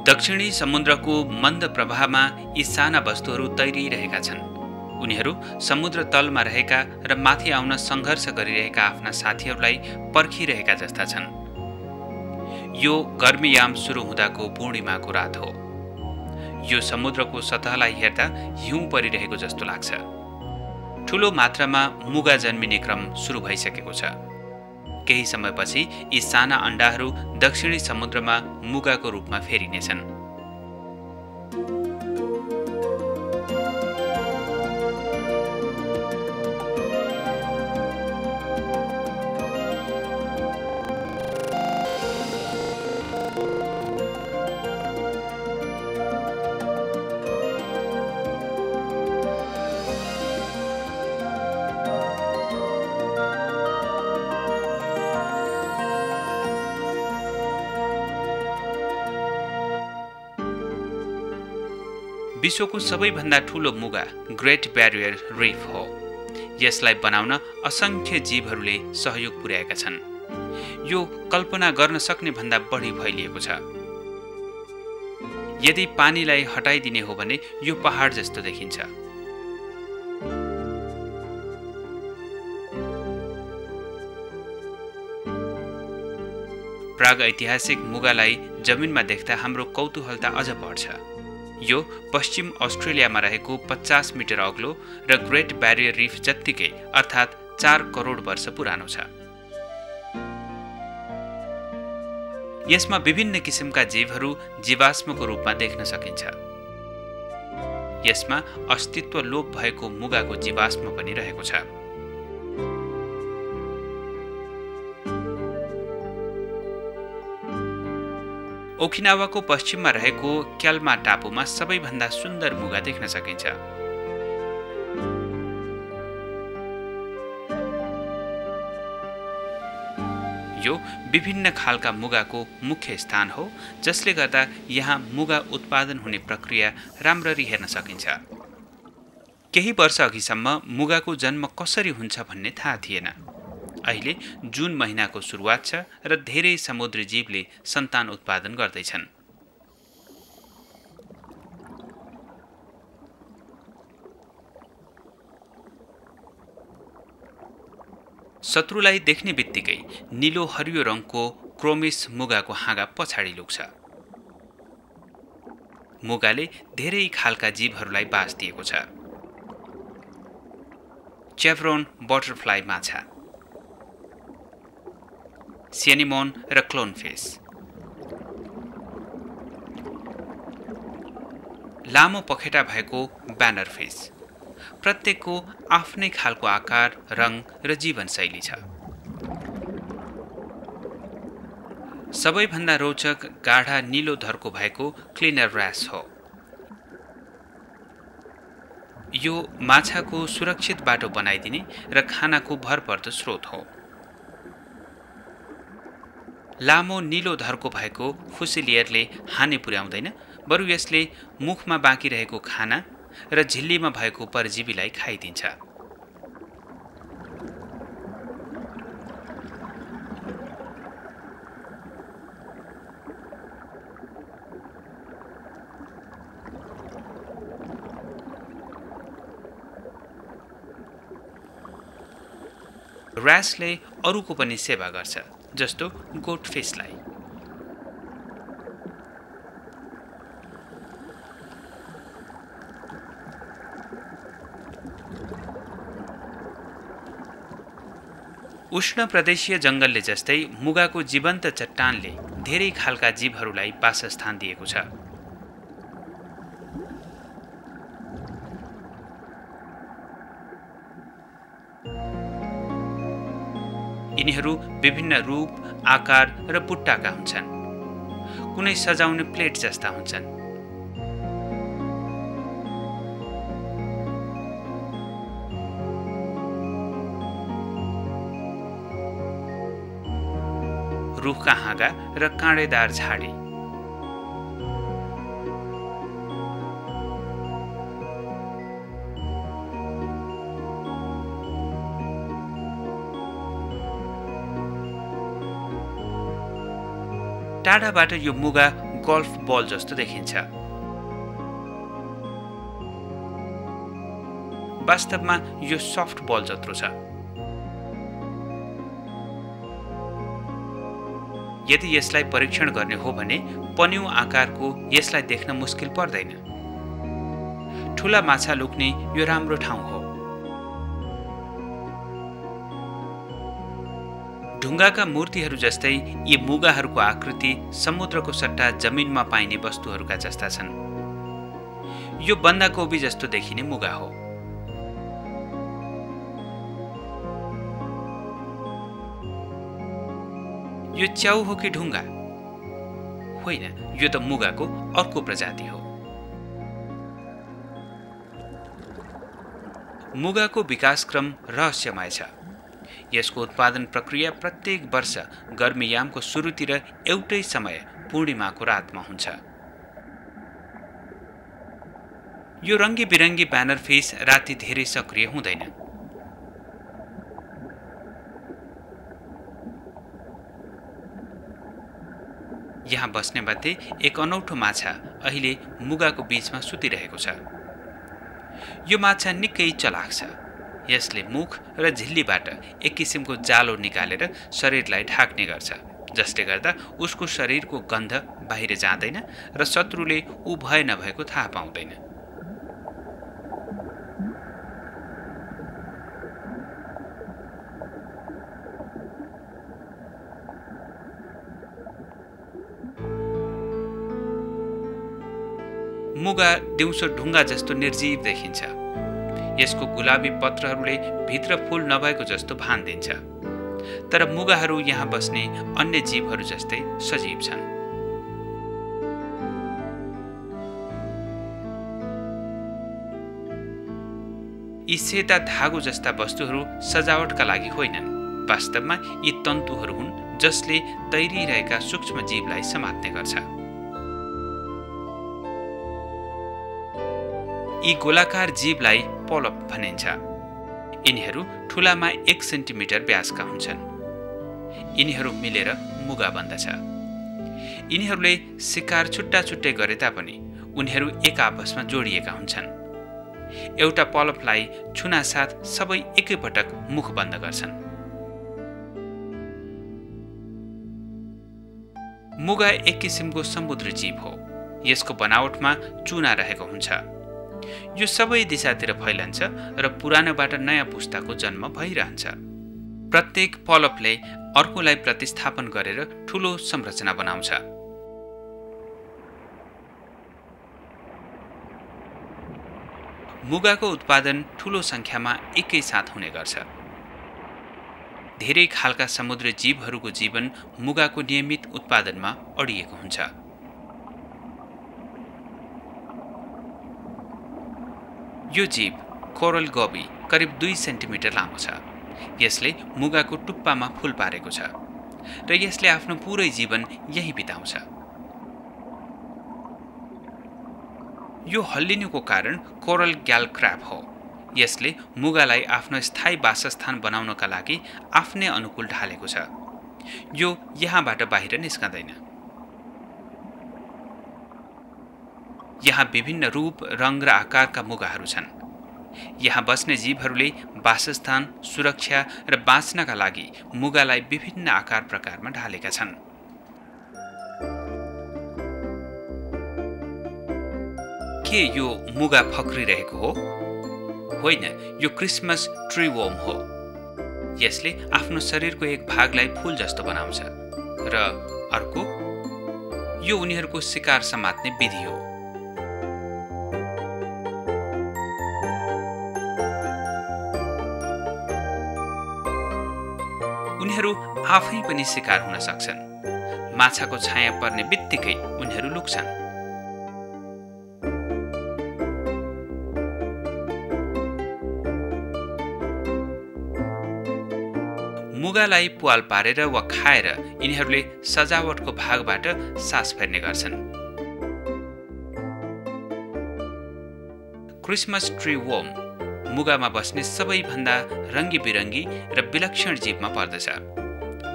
दक्षिणी समुद्रको मन्द प्रवाहमा यी साना वस्तुहरू तैरिरहेका छन्। उनीहरू समुद्र तलमा रहेका र माथि आउन सङ्घर्ष गरिरहेका आफ्ना साथीहरूलाई पर्खिरहेका जस्ता छन्। यो गर्मीयाम सुरु हुँदाको पूर्णिमाको रात हो। यो समुद्रको सतहलाई हेर्दा हिउँ परिरहेको जस्तो लाग्छ। ठूलो मात्रामा मुगा जन्मिने क्रम सुरु भइसकेको छ। केही समयपछि यी साना अण्डाहरू दक्षिणी समुद्रमा मुगाको रूपमा फेरिनेछन्। विश्वको सबैभन्दा ठूलो मुगा ग्रेट ब्यारियर रिफ हो। यसलाई बनाउन असंख्य जीवहरूले सहयोग पुर्याएका छन्। यो कल्पना गर्न सक्ने भन्दा बढी फैलिएको छ। यदि पानीलाई हटाइदिने हो भने यो पहाड जस्तो देखिन्छ। प्रागऐतिहासिक मुगालाई जमिनमा देख्दा हाम्रो कौतूहलता अझ बढ्छ। यो पश्चिम अस्ट्रेलियामा रहेको 50 मिटर अग्लो र ग्रेट ब्यारियर रिफ जत्तिकै अर्थात् 4 करोड वर्ष पुरानो छ। यसमा विभिन्न किसिमका जीवहरू जीवाश्मको रूपमा देख्न सकिन्छ। यसमा अस्तित्व लोप भएको मुगाको जीवाश्म पनि रहेको छ। ओकिनावाको पश्चिममा रहेको क्याल्मा टापुमा सबैभन्दा सुन्दर मुगा देख्न सकिन्छ। यो विभिन्न खालका मुगाको मुख्य स्थान हो, जसले गर्दा यहाँ मुगा उत्पादन हुने प्रक्रिया राम्ररी हेर्न सकिन्छ। केही वर्ष अघिसम्म मुगाको जन्म कसरी हुन्छ भन्ने थाहा थिएन। अहिले जुन महिनाको सुरुवात छ र धेरै समुद्री जीवले सन्तान उत्पादन गर्दैछन्। शत्रुलाई देख्ने बित्तिकै नीलो हरियो रङको क्रोमिस मुगाको हाँगा पछाडि लुक्छ। मुगाले धेरै खालका जीवहरूलाई बास दिएको छ। चेभरोन बटरफ्लाई माछा, सिएनिमोन र क्लोनफिस, लामो पखेटा भएको ब्यानरफिस। प्रत्येकको आफ्नै खालको आकार, रङ र जीवनशैली छ। सबैभन्दा रोचक गाढा नीलो धर्को भएको क्लिनर ऱ्यास हो। यो माछाको सुरक्षित बाटो बनाइदिने र खानाको भरपर्दो स्रोत हो। लामो नीलो धर्को भएको फुसिलियरले हानि पुर्याउँदैन, बरु यसले मुखमा बाँकी रहेको खाना र झिल्लीमा भएको परजीवीलाई खाइदिन्छ। ऱ्यासले अरूको पनि सेवा गर्छ, जस्तो गोटफिसलाई। उष्ण प्रदेशीय जङ्गलले जस्तै मुगाको जीवन्त चट्टानले धेरै खालका जीवहरूलाई वासस्थान दिएको छ। यिनीहरू विभिन्न रूप, आकार र बुट्टाका हुन्छन्। कुनै सजाउने प्लेट जस्ता हुन्छन्। रुखका हाँगा र काँडेदार झाडी। टाढाबाट यो मुगा गल्फ बल जस्तो देखिन्छ। वास्तवमा यो सफ्ट बल जत्रो छ। यदि यसलाई परीक्षण गर्ने हो भने पन्यु आकारको यसलाई देख्न मुस्किल पर्दैन। ठूला माछा लुक्ने यो राम्रो ठाउँ हो। ढुङ्गाका मूर्तिहरू जस्तै यी मुगाहरूको आकृति समुद्रको सट्टा जमिनमा पाइने वस्तुहरूका जस्ता छन्। यो बन्दाकोपी जस्तो देखिने मुगा हो। यो च्याउ हो कि ढुङ्गा? होइन, यो त मुगाको अर्को प्रजाति हो। मुगाको विकासक्रम रहस्यमय छ। यसको उत्पादन प्रक्रिया प्रत्येक वर्ष गर्मीयामको सुरुतिर एउटै समय पूर्णिमाको रातमा हुन्छ। यो रङ्गी बिरङ्गी ब्यानर फिस राति धेरै सक्रिय हुँदैन। यहाँ बस्ने मध्ये एक अनौठो माछा अहिले मुगाको बीचमा सुतिरहेको छ। यो माछा निकै चलाक छ। यसले मुख र झिल्लीबाट एक किसिमको जालो निकालेर शरीरलाई ढाक्ने गर्छ, जसले गर्दा उसको शरीरको गन्ध बाहिर जाँदैन र शत्रुले ऊ भए नभएको थाहा पाउँदैन। मुगा दिउँसो ढुङ्गा जस्तो निर्जीव देखिन्छ। यसको गुलाबी पत्रहरूले भित्र फूल नभएको जस्तो भान दिन्छ। तर मुगाहरू यहाँ बस्ने अन्य जीवहरू जस्तै सजीव छन्। यी सेता धागो जस्ता वस्तुहरू सजावटका लागि होइनन्। वास्तवमा यी तन्तुहरू हुन् जसले तैरिरहेका सूक्ष्म जीवलाई समात्ने गर्छ। यी गोलाकार जीवलाई पोलप भनिन्छ। यिनीहरू ठुलामा 1 सेन्टिमिटर व्यासका हुन्छन्। यिनीहरू मिलेर मुगा बन्दछ। यिनीहरूले शिकार छुट्टा छुट्टै गरे तापनि उनीहरू एक आपसमा जोडिएका हुन्छन्। एउटा पोलपलाई छुनासाथ सबै एकैपटक मुख बन्द गर्छन्। मुगा एक किसिमको समुद्र जीव हो। यसको बनावटमा चुना रहेको हुन्छ। यो सबै दिशातिर फैलन्छ र पुरानोबाट नयाँ पुस्ताको जन्म भइरहन्छ। प्रत्येक पोलपले अर्कोलाई प्रतिस्थापन गरेर ठूलो संरचना बनाउँछ। मुगाको उत्पादन ठूलो संख्यामा एकैसाथ हुने गर्छ। धेरै खालका समुद्र जीवहरूको जीवन मुगाको नियमित उत्पादनमा अडिएको हुन्छ। यो जीव कोरल गोबी करिब 2 सेन्टिमिटर लामो छ। यसले मुगाको टुप्पामा फूल पारेको छ र यसले आफ्नो पुरै जीवन यही बिताउँछ। यो हल्लिनुको कारण कोरल ग्याल क्र्याब हो। यसले मुगालाई आफ्नो स्थायी वासस्थान बनाउनका लागि आफ्नै अनुकूल ढालेको छ। यो यहाँबाट बाहिर निस्कँदैन। यहाँ विभिन्न रूप, रङ र आकारका मुगाहरू छन्। यहाँ बस्ने जीवहरूले वासस्थान, सुरक्षा र बाँच्नका लागि मुगालाई विभिन्न आकार प्रकारमा ढालेका छन्। के यो मुगा फक्रिरहेको हो? होइन, यो क्रिसमस ट्री वर्म हो। यसले आफ्नो शरीरको एक भागलाई फूल जस्तो बनाउँछ र अर्को यो उनीहरूको शिकार समात्ने विधि हो। उनीहरू आफै पनि शिकार हुन सक्छन्। माछाको छाया पर्ने बित्तिकै उनीहरू लुक्छन्। मुगालाई पुवाल पारेर वा खाएर यिनीहरूले सजावटको भागबाट सास फेर्ने गर्छन्। क्रिसमस ट्री वर्म मुगामा बस्ने सबैभन्दा रङ्गी बिरङ्गी र विलक्षण जीवमा पर्दछ।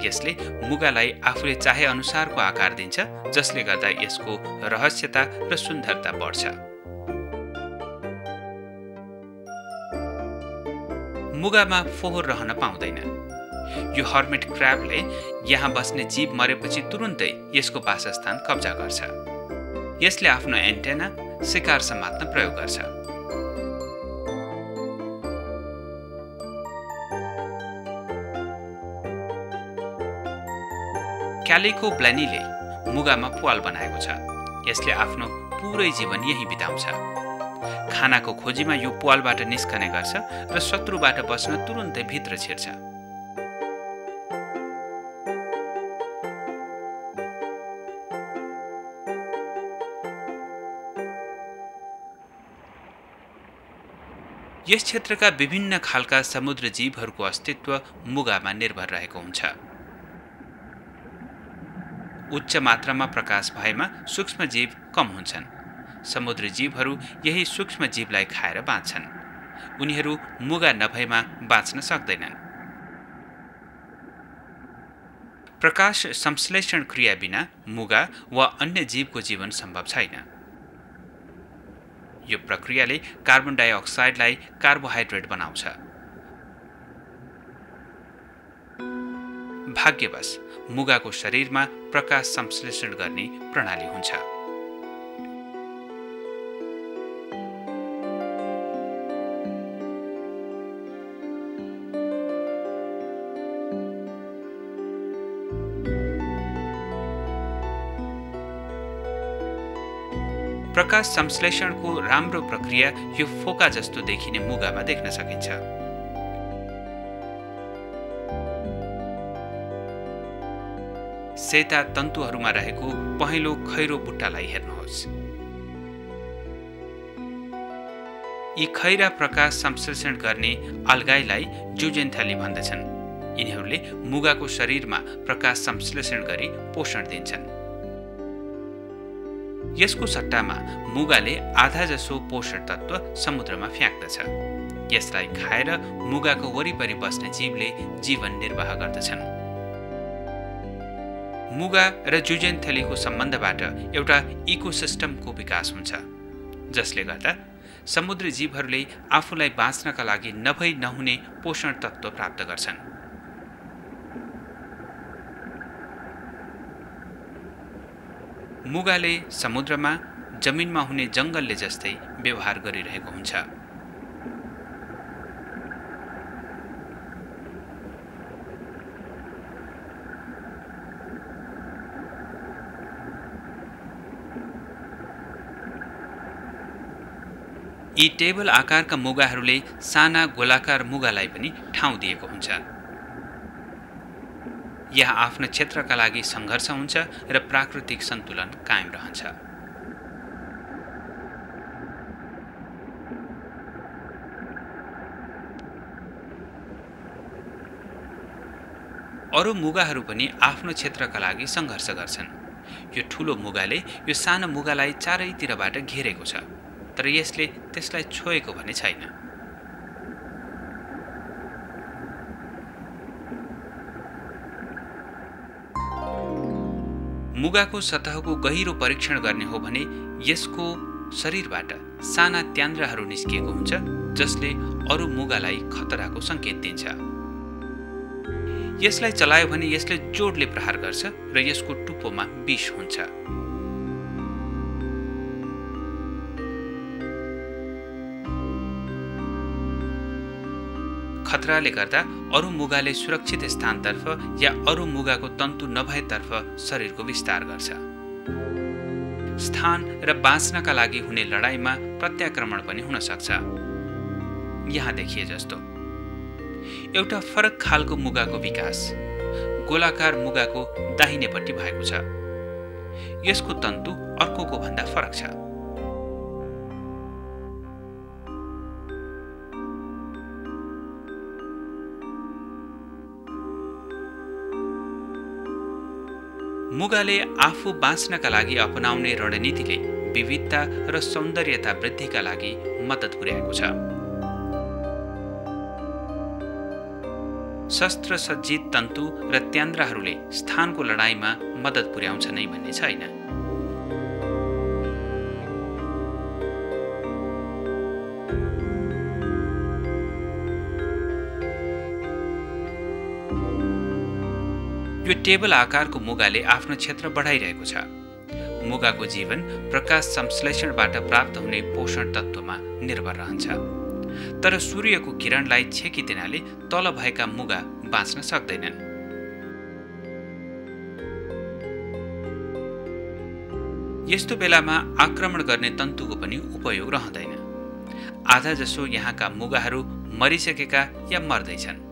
यसले मुगालाई आफूले चाहे अनुसारको आकार दिन्छ, जसले गर्दा यसको रहस्यता र सुन्दरता बढ्छ। मुगामा फोहोर रहन पाउँदैन। यो हर्मिट क्र्याबले यहाँ बस्ने जीव मरेपछि तुरुन्तै यसको वासस्थान कब्जा गर्छ। यसले आफ्नो एन्टेना शिकार समात्न प्रयोग गर्छ। क्यालिको ब्ल्यानीले मुगामा प्वाल बनाएको छ। यसले आफ्नो पुरै जीवन यही बिताउँछ। खानाको खोजीमा यो प्वालबाट निस्कने गर्छ र शत्रुबाट बच्न तुरुन्तै भित्र छिर्छ। यस क्षेत्रका विभिन्न खालका समुद्र जीवहरूको अस्तित्व मुगामा निर्भर रहेको हुन्छ। उच्च मात्रामा प्रकाश भएमा सूक्ष्म जीव कम हुन्छन्। समुद्री जीवहरू यही सूक्ष्म जीवलाई खाएर बाँच्छन्। उनीहरू मुगा नभएमा बाँच्न सक्दैनन्। प्रकाश संश्लेषण क्रिया बिना मुगा वा अन्य जीवको जीवन सम्भव छैन। यो प्रक्रियाले कार्बन डाइअक्साइडलाई कार्बोहाइड्रेट बनाउँछ। भाग्यवश मुगाको शरीरमा प्रकाश संश्लेषण गर्ने प्रणाली हुन्छ। प्रकाश संश्लेषणको राम्रो प्रक्रिया यो फोका जस्तो देखिने मुगामा देख्न सकिन्छ। सेता तन्तुहरूमा रहेको पहेँलो खैरो बुट्टालाई हेर्नुहोस्। यी खैरा प्रकाश संश्लेषण गर्ने अल्गाईलाई जुजेन्थेली भन्दछन्। यिनीहरूले मुगाको शरीरमा प्रकाश संश्लेषण गरी पोषण दिन्छन्। यसको सट्टामा मुगाले आधा जसो पोषण तत्व समुद्रमा फ्याँक्दछ। यसलाई खाएर मुगाको वरिपरि बस्ने जीवले जीवन निर्वाह गर्दछन्। मुगा र जुजेन्थेलीको सम्बन्धबाट एउटा इकोसिस्टमको विकास हुन्छ, जसले गर्दा समुद्री जीवहरूले आफूलाई बाँच्नका लागि नभई नहुने पोषण तत्व प्राप्त गर्छन्। मुगाले समुद्रमा जमिनमा हुने जङ्गलले जस्तै व्यवहार गरिरहेको हुन्छ। यी टेबल आकारका मुगाहरूले साना गोलाकार मुगालाई पनि ठाउँ दिएको हुन्छ। यहाँ आफ्नो क्षेत्रका लागि सङ्घर्ष हुन्छ र प्राकृतिक सन्तुलन कायम रहन्छ। अरू मुगाहरू पनि आफ्नो क्षेत्रका लागि सङ्घर्ष गर्छन्। यो ठुलो मुगाले यो सानो मुगालाई चारैतिरबाट घेरेको छ, तर यसले त्यसलाई छोएको भने छैन। मुगाको सतहको गहिरो परीक्षण गर्ने हो भने यसको शरीरबाट साना त्यान्द्राहरू निस्किएको हुन्छ, जसले अरू मुगालाई खतराको सङ्केत दिन्छ। यसलाई चलायो भने यसले जोडले प्रहार गर्छ र यसको टुप्पोमा विष हुन्छ। खतराले गर्दा अरू मुगाले सुरक्षित स्थानतर्फ या अरू मुगाको तन्तु नभएतर्फ शरीरको विस्तार गर्छ। स्थान र बाँच्नका लागि हुने लडाईँमा प्रत्याक्रमण पनि हुन सक्छ। यहाँ देखिए जस्तो एउटा फरक खालको मुगाको विकास गोलाकार मुगाको दाहिनेपट्टि भएको छ। यसको तन्तु अर्कोको भन्दा फरक छ। मुगाले आफू बाँच्नका लागि अपनाउने रणनीतिले विविधता र सौन्दर्यता वृद्धिका लागि मद्दत पुर्याएको छ। शस्त्र सज्जित तन्तु र त्यान्द्राहरूले स्थानको लडाईँमा मद्दत पुर्याउँछ नै भन्ने छैन। यो टेबल आकारको मुगाले आफ्नो क्षेत्र बढाइरहेको छ। मुगाको जीवन प्रकाश संश्लेषणबाट प्राप्त हुने पोषण तत्त्वमा निर्भर रहन्छ। तर सूर्यको किरणलाई छेकिदिनाले तल भएका मुगा बाँच्न सक्दैनन्। यस्तो बेलामा आक्रमण गर्ने तन्तुको पनि उपयोग रहँदैन। आधा जसो यहाँका मुगाहरू मरिसकेका या मर्दैछन्।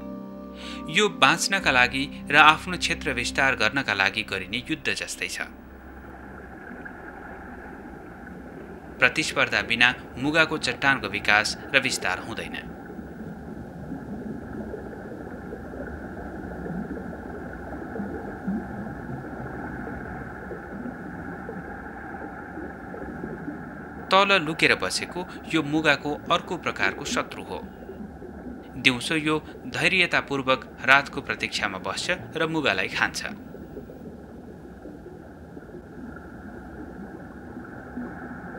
यो बाँच्नका लागि र आफ्नो क्षेत्र विस्तार गर्नका लागि गरिने युद्ध जस्तै छ। प्रतिस्पर्धा बिना मुगाको चट्टानको विकास र विस्तार हुँदैन। तल लुकेर बसेको यो मुगाको अर्को प्रकारको शत्रु हो। दिउँसो यो धैर्यतापूर्वक रातको प्रतीक्षामा बस्छ र मुगालाई खान्छ।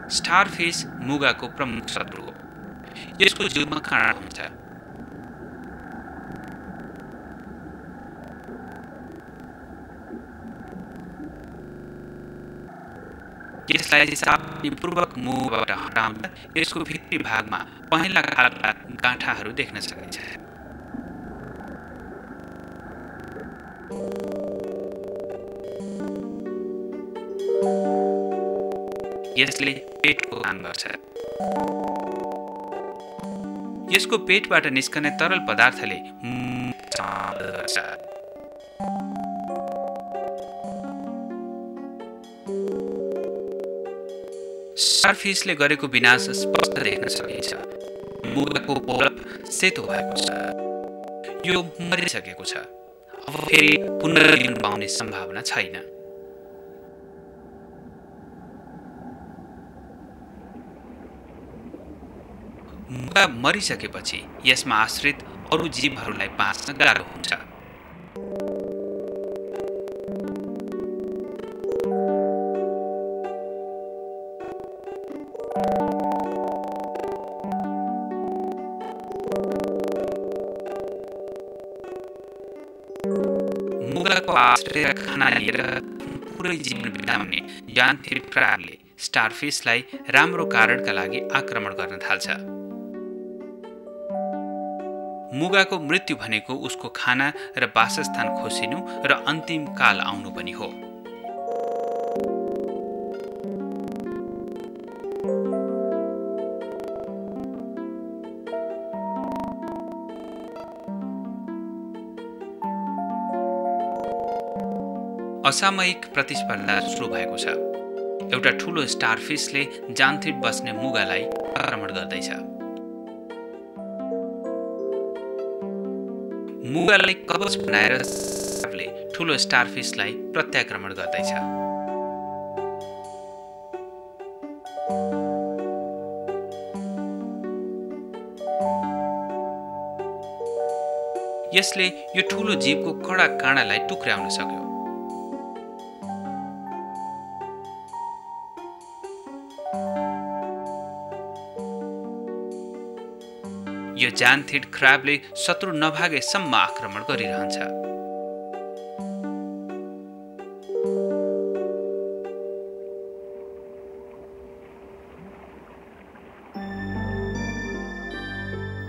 स्टारफिश मुगाको प्रमुख शत्रु हो। यसको जिउमा काँडा हुन्छ। यसलाई सावधानीपूर्वक मुखबाट हटाउँदा यसको भित्री भागमा पहेँला खालका गाँठाहरू देख्न सकिन्छ। यसले पेटको काम गर्छ। यसको पेटबाट निस्कने तरल पदार्थले गर्छ। स्टारफिशले गरेको विनाश स्पष्ट देख्न सकिन्छ। मुगाको बल्ब सेतो भएको छ। यो मरिसकेको छ। अब फेरि पुनर्जीवन पाउने सम्भावना छैन। मुगा मरिसकेपछि यसमा आश्रित अरू जीवहरूलाई बाँच्न गाह्रो हुन्छ। मुगाको आश्रय खाना लिएर पुरै जीवन बिताउने जान्थिड क्राबले स्टारफिशलाई राम्रो कारणका लागि आक्रमण गर्न थाल्छ। मुगाको मृत्यु भनेको उसको खाना र वासस्थान खोसिनु र अन्तिम काल आउनु पनि हो। असामयिक प्रतिस्पर्धा सुरु भएको छ। एउटा ठूलो स्टारफिशले जान्थिड बस्ने मुगालाई आक्रमण गर्दैछ। मुगालाई कवच बनाएर ठूलो स्टारफिशलाई प्रत्याक्रमण गर्दैछ। यसले यो ठूलो जीवको कडा काँडालाई टुक्र्याउन सक्यो। यो जान्थिड क्राबले शत्रु नभागेसम्म आक्रमण गरिरहन्छ।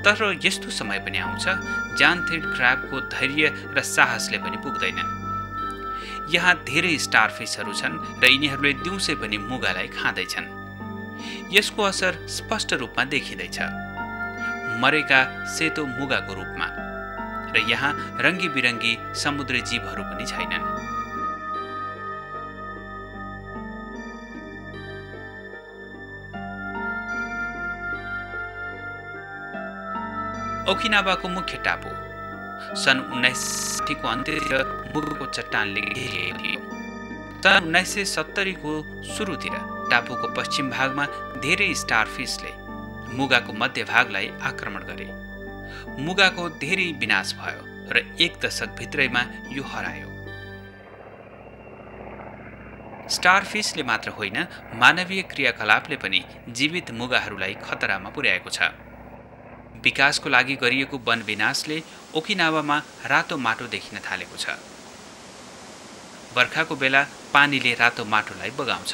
तर यस्तो समय पनि आउँछ जान्थिड क्राबको धैर्य र साहसले पनि पुग्दैनन्। यहाँ धेरै स्टारफिशहरू छन् र यिनीहरूले दिउँसै पनि मुगालाई खाँदैछन्। यसको असर स्पष्ट रूपमा देखिँदैछ, मरेका सेतो मुगाको रूपमा। र यहाँ रङ्गी बिरङ्गी समुद्री जीवहरू पनि छैनन्। ओकिनावाको मुख्य टापु सन् 1960 को अन्त्यतिर मुगाको चट्टानले घेरिएको थियो। सन् 1970 को सुरुतिर टापुको पश्चिम भागमा धेरै स्टारफिशले मुगाको मध्य भागलाई आक्रमण गरे। मुगाको धेरै विनाश भयो र 1 दशक भित्रैमा यो हरायो। स्टारफिशले मात्र होइन, मानवीय क्रियाकलापले पनि जीवित मुगाहरूलाई खतरामा पुर्याएको छ। विकासको लागि गरिएको वन विनाशले ओकिनावामा रातो माटो देखिन थालेको छ। बर्खाको बेला पानीले रातो माटोलाई बगाउँछ।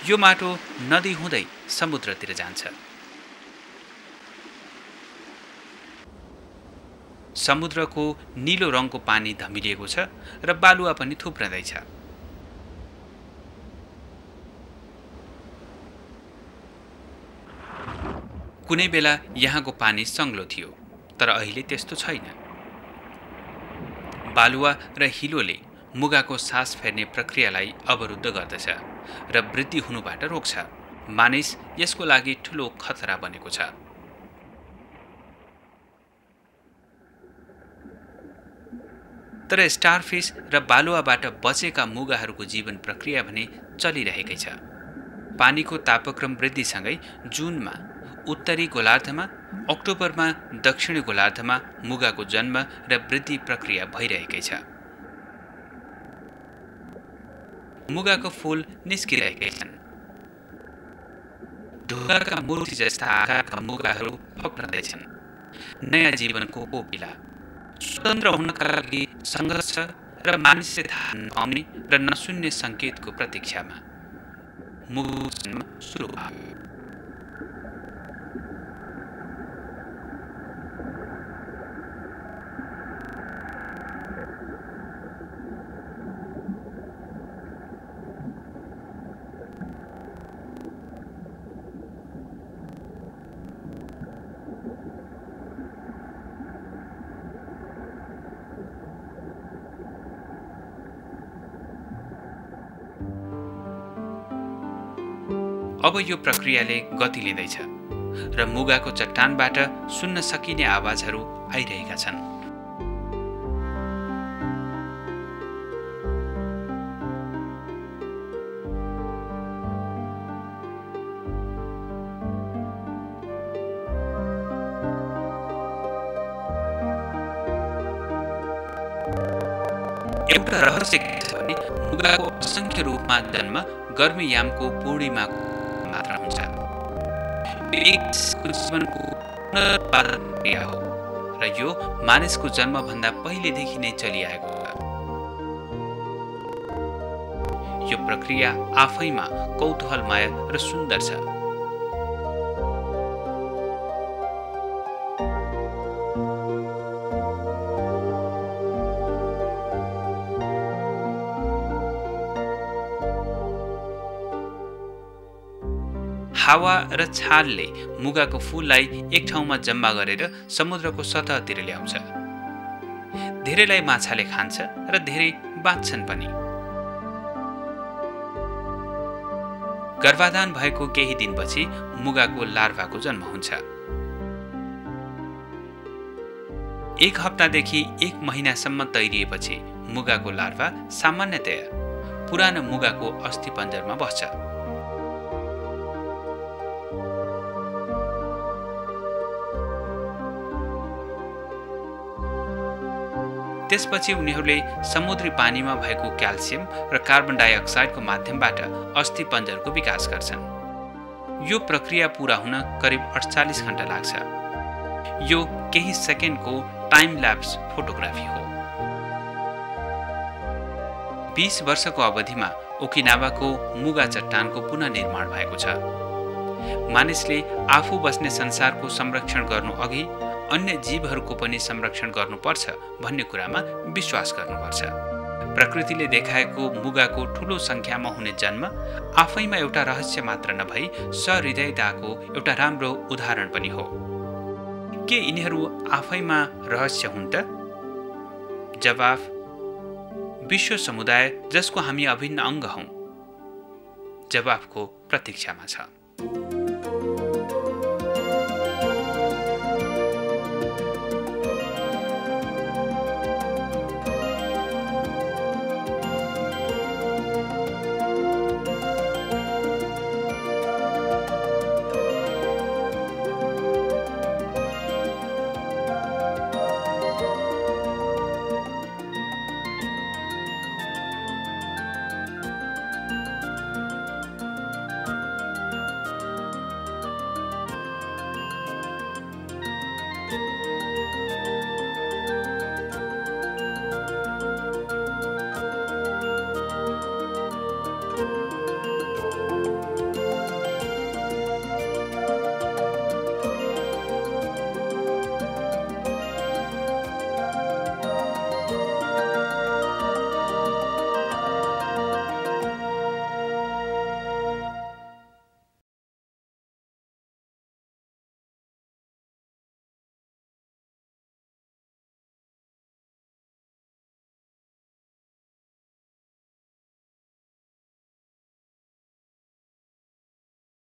यो माटो नदी हुँदै समुद्रतिर जान्छ। समुद्रको नीलो रङको पानी धमिलिएको छ र बालुवा पनि थुप्रँदैछ। कुनै बेला यहाँको पानी सङ्लो थियो, तर अहिले त्यस्तो छैन। बालुवा र हिलोले मुगाको सास फेर्ने प्रक्रियालाई अवरुद्ध गर्दछ र वृद्धि हुनुबाट रोक्छ। मानिस यसको लागि ठूलो खतरा बनेको छ। तर स्टारफिश र बालुवाबाट बचेका मुगाहरूको जीवन प्रक्रिया भने चलिरहेकै छ। पानीको तापक्रम वृद्धिसँगै जुनमा उत्तरी गोलार्धमा, अक्टोबरमा दक्षिणी गोलार्धमा मुगाको जन्म र वृद्धि प्रक्रिया भइरहेकै छ। मुगाको फूल निस्किरहेकै छन्। ढुङ्गाका मूर्ति जस्ता आकारका मुगाहरू फक्रँदैछन्। नयाँ जीवनको कोपिला, स्वतन्त्र हुनका लागि सङ्घर्ष र मानिसले थाहा नपाउने र नसुन्ने सङ्केतको प्रतीक्षामा मुगा जन्म सुरु भयो। अब यो प्रक्रियाले गति लिँदैछ र मुगाको चट्टानबाट सुन्न सकिने आवाजहरू आइरहेका छन्। एउटा रहस्य के छ भने मुगाको असंख्य रूपमा जन्म गर्मीयामको पूर्णिमाको मात्र हुन्छ। एक जीवनको पुनरुत्पादन क्रिया हो र यो मानिसको जन्मभन्दा पहिलेदेखि नै चलिआएको हो। यो प्रक्रिया आफैमा कौतूहलमय र सुन्दर छ। हावा र छालले मुगाको फूललाई एक ठाउँमा जम्मा गरेर समुद्रको सतहतिर ल्याउँछ। धेरैलाई माछाले खान्छ र धेरै बाँच्छन् पनि। गर्भाधान भएको केही दिनपछि मुगाको लार्भाको जन्म हुन्छ। 1 हप्तादेखि 1 महिनासम्म तैरिएपछि मुगाको लार्भा सामान्यतया पुरानो मुगाको अस्थिपञ्जरमा बस्छ। त्यसपछि उनीहरूले समुद्री पानीमा भएको क्याल्सियम र कार्बन डाइअक्साइडको माध्यमबाट अस्थिपञ्जरको विकास गर्छन्। यो प्रक्रिया पूरा हुन करिब 48 घण्टा लाग्छ। यो केही सेकेन्डको टाइम ल्याप्स फोटोग्राफी हो। 20 वर्षको अवधिमा ओकिनावाको मुगा चट्टानको पुनर्निर्माण भएको छ। मानिसले आफू बस्ने संसारको संरक्षण गर्नु अघि अन्य जीवहरूको पनि संरक्षण गर्नुपर्छ भन्ने कुरामा विश्वास गर्नुपर्छ। प्रकृतिले देखाएको मुगाको ठूलो संख्यामा हुने जन्म आफैमा एउटा रहस्य मात्र नभई सहृदयताको एउटा राम्रो उदाहरण पनि हो। के यिनीहरू आफैमा रहस्य हुन् त? जवाफ विश्व समुदाय जसको हामी अभिन्न अङ्ग हौं जवाफको प्रतीक्षामा छ।